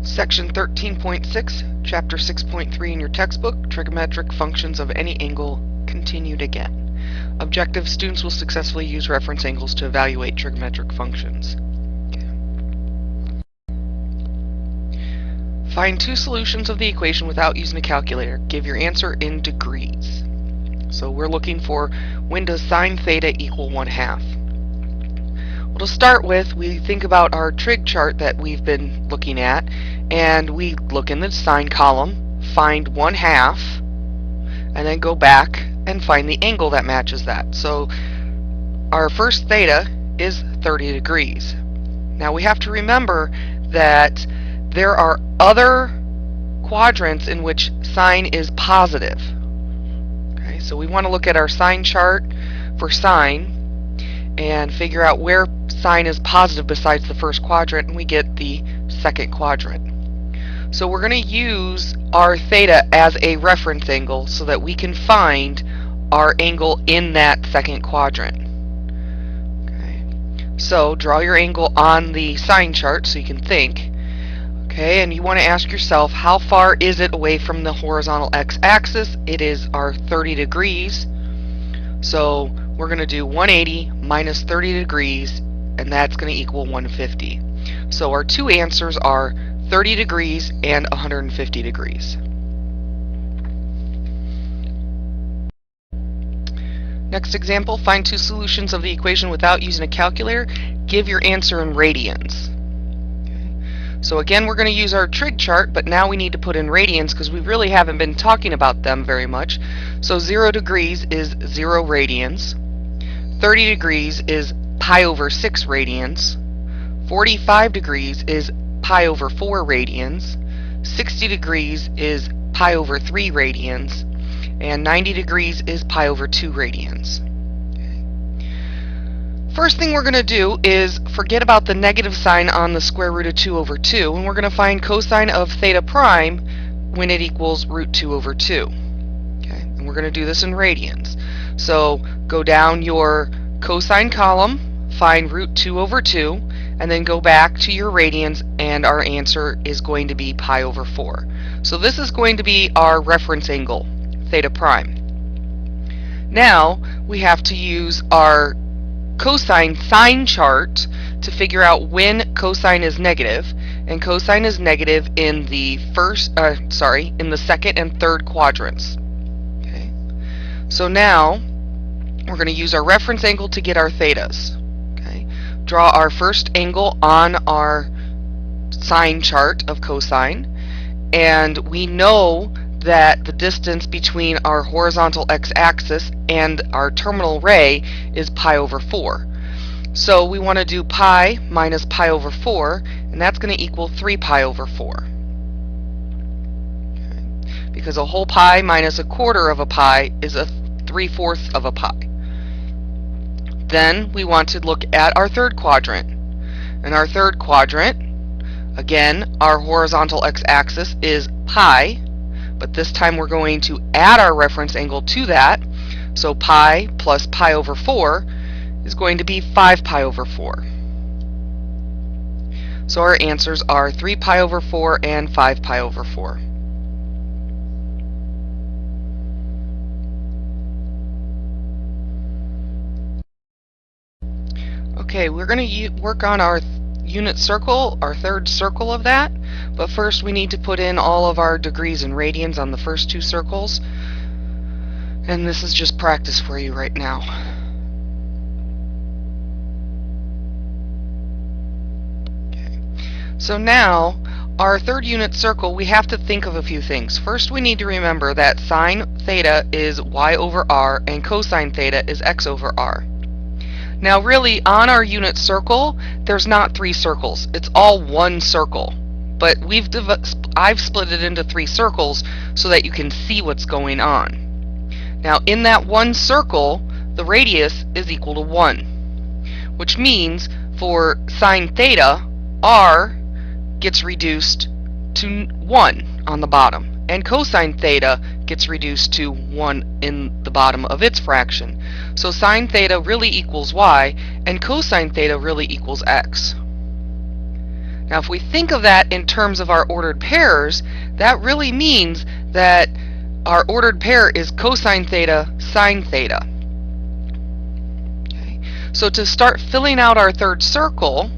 Section 13.6, Chapter 6.3 in your textbook, Trigonometric Functions of Any Angle, continued again. Objective students will successfully use reference angles to evaluate trigonometric functions. Find two solutions of the equation without using a calculator. Give your answer in degrees. So we're looking for when does sine theta equal 1/2? Well, to start with, we think about our trig chart that we've been looking at, and we look in the sine column, find 1/2, and then go back and find the angle that matches that. So our first theta is 30 degrees. Now we have to remember that there are other quadrants in which sine is positive. Okay, so we want to look at our sine chart for sine and figure out where sine is positive besides the first quadrant, and we get the second quadrant. So we're going to use our theta as a reference angle so that we can find our angle in that second quadrant. Okay. So draw your angle on the sine chart so you can think. Okay, and you want to ask yourself, how far is it away from the horizontal x-axis? It is our 30 degrees. So we're going to do 180 minus 30 degrees, and that's going to equal 150. So our two answers are 30 degrees and 150 degrees. Next example, find two solutions of the equation without using a calculator. Give your answer in radians. So again, we're going to use our trig chart, but now we need to put in radians because we really haven't been talking about them very much. So 0 degrees is 0 radians. 30 degrees is pi over 6 radians. 45 degrees is pi over 4 radians. 60 degrees is pi over 3 radians. And 90 degrees is pi over 2 radians. First thing we're going to do is forget about the negative sign on the square root of 2 over 2, and we're going to find cosine of theta prime when it equals root 2 over 2. Okay, and we're going to do this in radians. So go down your cosine column, find root 2 over 2, and then go back to your radians, and our answer is going to be pi over 4. So this is going to be our reference angle, theta prime. Now we have to use our cosine sine chart to figure out when cosine is negative, and cosine is negative in the in the second and third quadrants. Okay, so now we're going to use our reference angle to get our thetas. Okay, draw our first angle on our sine chart of cosine, and we know that the distance between our horizontal x-axis and our terminal ray is pi over 4. So we want to do pi minus pi over 4, and that's going to equal 3 pi over 4. Okay. Because a whole pi minus a quarter of a pi is a 3/4 of a pi. Then we want to look at our third quadrant. In our third quadrant, again, our horizontal x-axis is pi, but this time we're going to add our reference angle to that. So pi plus pi over 4 is going to be 5 pi over 4. So our answers are 3 pi over 4 and 5 pi over 4. Okay, we're going to work on our unit circle, our third circle of that, but first we need to put in all of our degrees and radians on the first two circles, and this is just practice for you right now. Okay. So now our third unit circle, we have to think of a few things. First, we need to remember that sine theta is y over r and cosine theta is x over r. Now really, on our unit circle, there's not 3 circles. It's all one circle. But I've split it into 3 circles so that you can see what's going on. Now in that one circle, the radius is equal to 1, which means for sine theta, r gets reduced to 1 on the bottom, and cosine theta gets reduced to 1 in the bottom of its fraction. So sine theta really equals y, and cosine theta really equals x. Now if we think of that in terms of our ordered pairs, that really means that our ordered pair is cosine theta, sine theta. Okay. So to start filling out our third circle,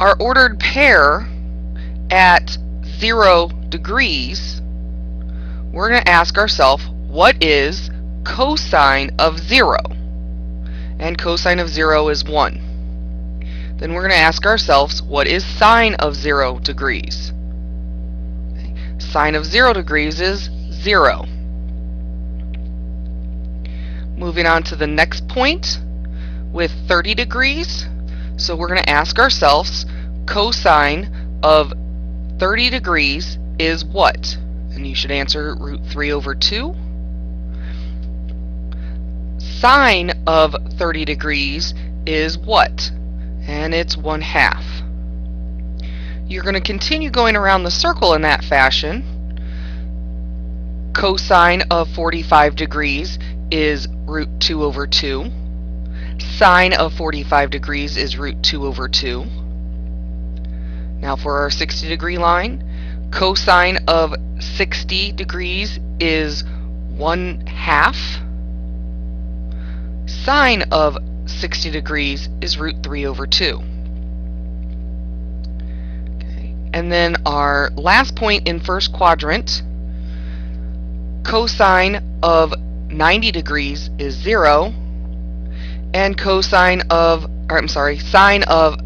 our ordered pair at 0 degrees, we're going to ask ourselves, what is cosine of 0? And cosine of 0 is 1. Then we're going to ask ourselves, what is sine of 0 degrees? Okay. Sine of 0 degrees is 0. Moving on to the next point with 30 degrees. So we're going to ask ourselves, cosine of 30 degrees is what? And you should answer root 3 over 2. Sine of 30 degrees is what? And it's 1/2. You're going to continue going around the circle in that fashion. Cosine of 45 degrees is root 2 over 2. Sine of 45 degrees is root 2 over 2. Now for our 60 degree line, cosine of 60 degrees is 1/2. Sine of 60 degrees is root 3 over 2. Okay. And then our last point in first quadrant, cosine of 90 degrees is 0, and sine of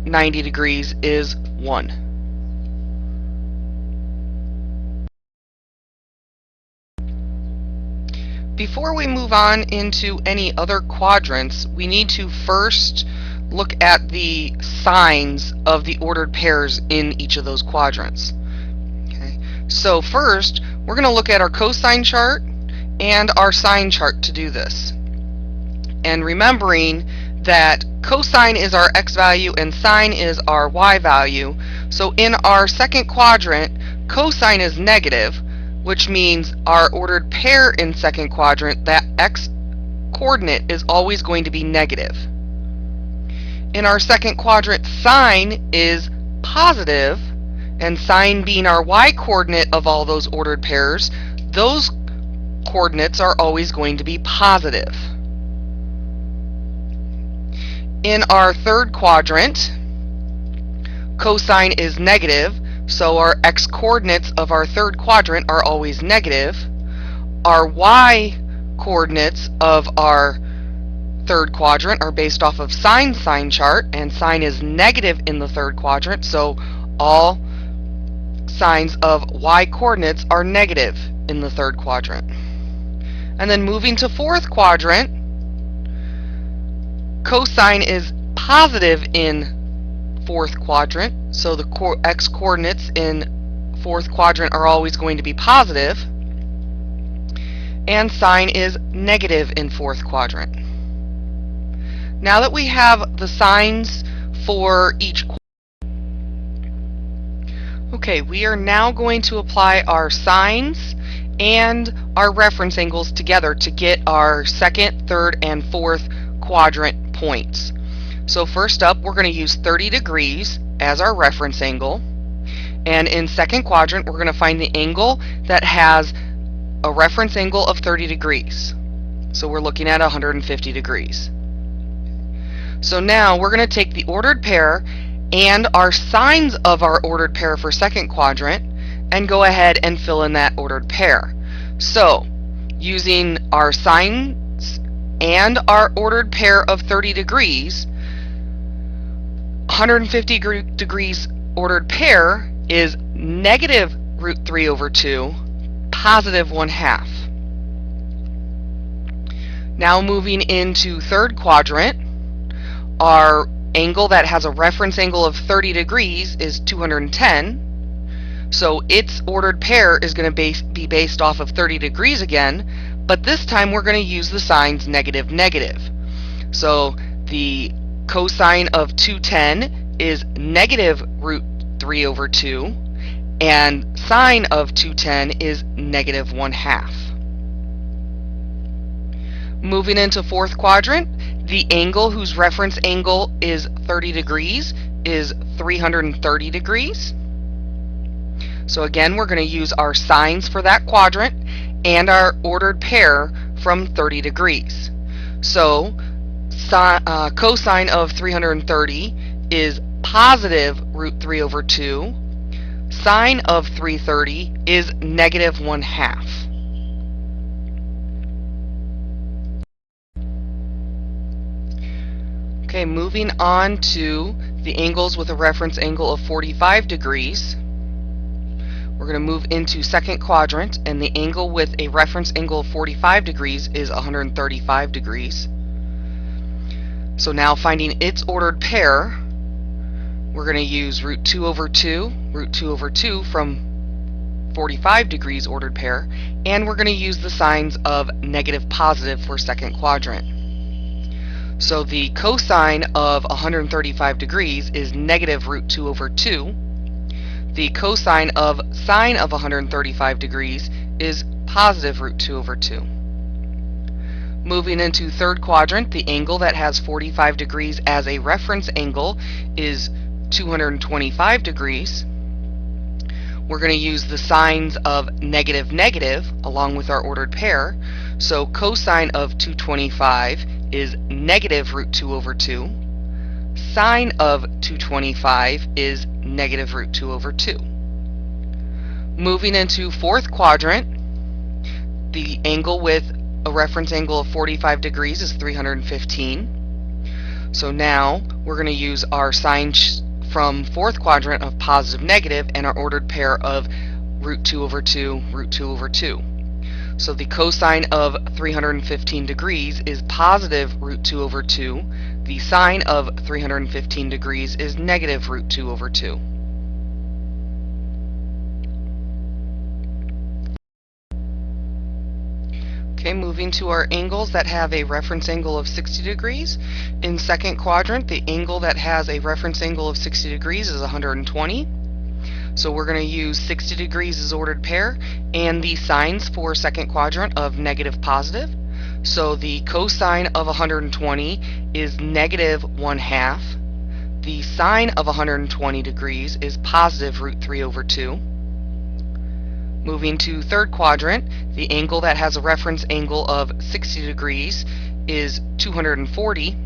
90 degrees is 1. Before we move on into any other quadrants, we need to first look at the signs of the ordered pairs in each of those quadrants. Okay. So first, we're going to look at our cosine chart and our sine chart to do this. And remembering that cosine is our x value and sine is our y value. So in our second quadrant, cosine is negative, which means our ordered pair in second quadrant, that x coordinate is always going to be negative. In our second quadrant, sine is positive, and sine being our y coordinate of all those ordered pairs, those coordinates are always going to be positive. In our third quadrant, cosine is negative, so our x coordinates of our third quadrant are always negative. Our y coordinates of our third quadrant are based off of sine chart, and sine is negative in the third quadrant, so all signs of y coordinates are negative in the third quadrant. And then moving to fourth quadrant, cosine is positive in fourth quadrant, so the x coordinates in fourth quadrant are always going to be positive, and sine is negative in fourth quadrant. Now that we have the signs for each quadrant, okay, we are now going to apply our sines and our reference angles together to get our second, third, and fourth quadrant points. So first up, we're going to use 30 degrees as our reference angle, and in second quadrant we're going to find the angle that has a reference angle of 30 degrees. So we're looking at 150 degrees. So now we're going to take the ordered pair and our signs of our ordered pair for second quadrant and go ahead and fill in that ordered pair. So using our signs and our ordered pair of 30 degrees, 150 degrees ordered pair is negative root 3 over 2, positive 1/2. Now moving into third quadrant, our angle that has a reference angle of 30 degrees is 210. So its ordered pair is going to be based off of 30 degrees again, but this time we're going to use the signs negative, negative. So the cosine of 210 is negative root 3 over 2, and sine of 210 is negative 1/2. Moving into fourth quadrant, the angle whose reference angle is 30 degrees is 330 degrees. So again, we're going to use our signs for that quadrant and our ordered pair from 30 degrees. So cosine of 330 is positive root 3 over 2. Sine of 330 is negative 1/2. Okay, moving on to the angles with a reference angle of 45 degrees. We're going to move into second quadrant, and the angle with a reference angle of 45 degrees is 135 degrees. So now finding its ordered pair, we're going to use root 2 over 2 from 45 degrees ordered pair, and we're going to use the signs of negative positive for second quadrant. So the cosine of 135 degrees is negative root 2 over 2. The cosine of sine of 135 degrees is positive root 2 over 2. Moving into third quadrant, the angle that has 45 degrees as a reference angle is 225 degrees. We're going to use the signs of negative negative along with our ordered pair. So cosine of 225 is negative root 2 over 2. Sine of 225 is negative root 2 over 2. Moving into fourth quadrant, the angle with a reference angle of 45 degrees is 315. So now we're going to use our signs from fourth quadrant of positive negative and our ordered pair of root 2 over 2, root 2 over 2. So the cosine of 315 degrees is positive root 2 over 2. The sine of 315 degrees is negative root 2 over 2. Okay, moving to our angles that have a reference angle of 60 degrees. In second quadrant, the angle that has a reference angle of 60 degrees is 120. So we're going to use 60 degrees as ordered pair and the signs for second quadrant of negative positive. So the cosine of 120 is negative 1/2. The sine of 120 degrees is positive root 3 over 2. Moving to third quadrant, the angle that has a reference angle of 60 degrees is 240.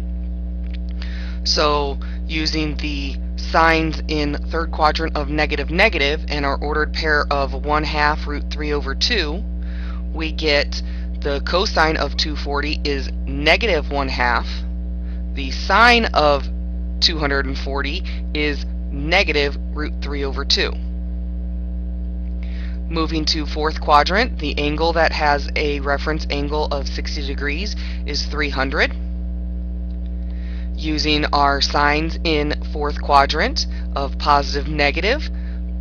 So using the signs in third quadrant of negative negative and our ordered pair of 1/2 root 3 over 2, we get the cosine of 240 is negative 1/2. The sine of 240 is negative root 3 over 2. Moving to fourth quadrant, the angle that has a reference angle of 60 degrees is 300. Using our signs in fourth quadrant of positive negative,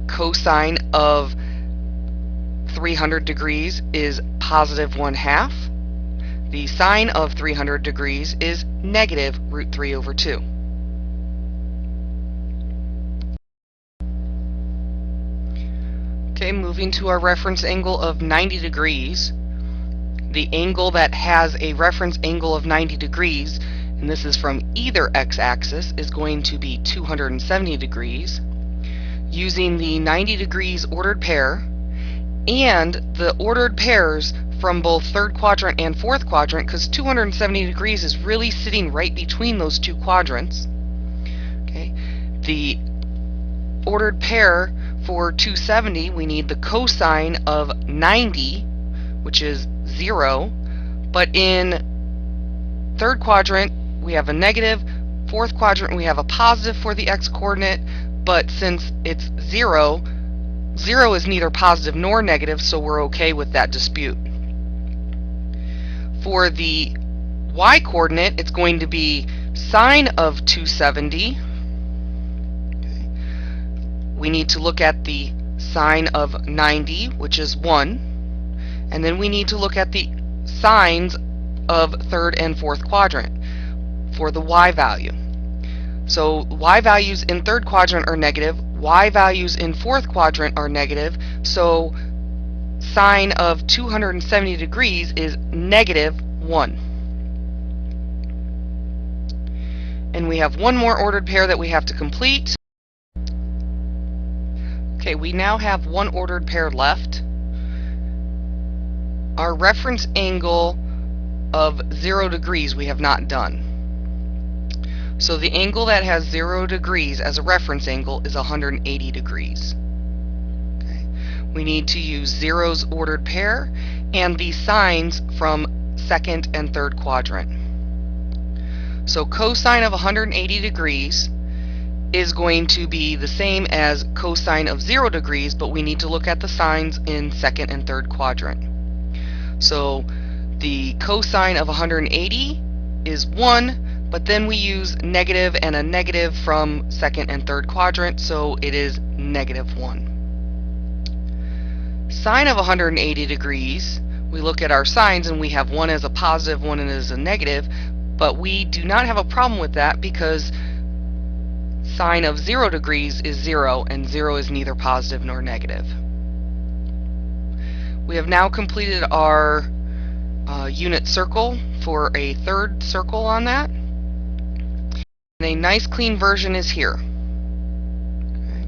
cosine of 300 degrees is positive 1/2. The sine of 300 degrees is negative root 3 over 2. Okay, moving to our reference angle of 90 degrees. The angle that has a reference angle of 90 degrees, and this is from either x-axis, is going to be 270 degrees. Using the 90 degrees ordered pair and the ordered pairs from both third quadrant and fourth quadrant, because 270 degrees is really sitting right between those two quadrants. Okay, the ordered pair for 270, we need the cosine of 90, which is 0, but in third quadrant we have a negative, fourth quadrant we have a positive for the x-coordinate, but since it's 0, 0 is neither positive nor negative, so we're okay with that dispute. For the y-coordinate, it's going to be sine of 270. We need to look at the sine of 90, which is 1, and then we need to look at the signs of third and fourth quadrant for the y value. So y values in third quadrant are negative, y values in fourth quadrant are negative, so sine of 270 degrees is negative 1. And we have one more ordered pair that we have to complete. Okay, we now have one ordered pair left. Our reference angle of 0 degrees we have not done. So the angle that has 0 degrees as a reference angle is 180 degrees. Okay. We need to use zeros ordered pair and the sines from second and third quadrant. So cosine of 180 degrees is going to be the same as cosine of 0 degrees, but we need to look at the sines in second and third quadrant. So the cosine of 180 is 1, but then we use negative and a negative from second and third quadrant, so it is negative 1. Sine of 180 degrees, we look at our sines and we have one as a positive, one as a negative, but we do not have a problem with that because sine of 0 degrees is 0, and 0 is neither positive nor negative. We have now completed our unit circle for a third circle on that. And a nice clean version is here. Okay.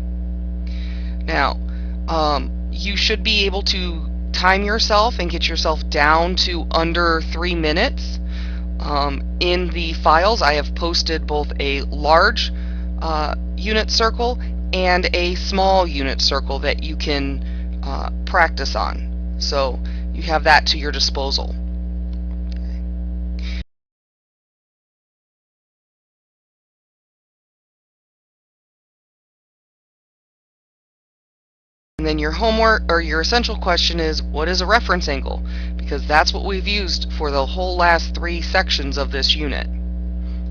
Now, you should be able to time yourself and get yourself down to under 3 minutes. In the files, I have posted both a large unit circle and a small unit circle that you can practice on. So you have that to your disposal. And then your homework or your essential question is, what is a reference angle? Because that's what we've used for the whole last 3 sections of this unit.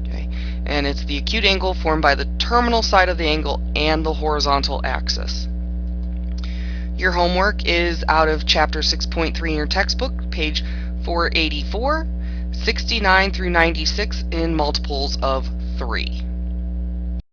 Okay. And it's the acute angle formed by the terminal side of the angle and the horizontal axis. Your homework is out of chapter 6.3 in your textbook, page 484, 69 through 96 in multiples of 3.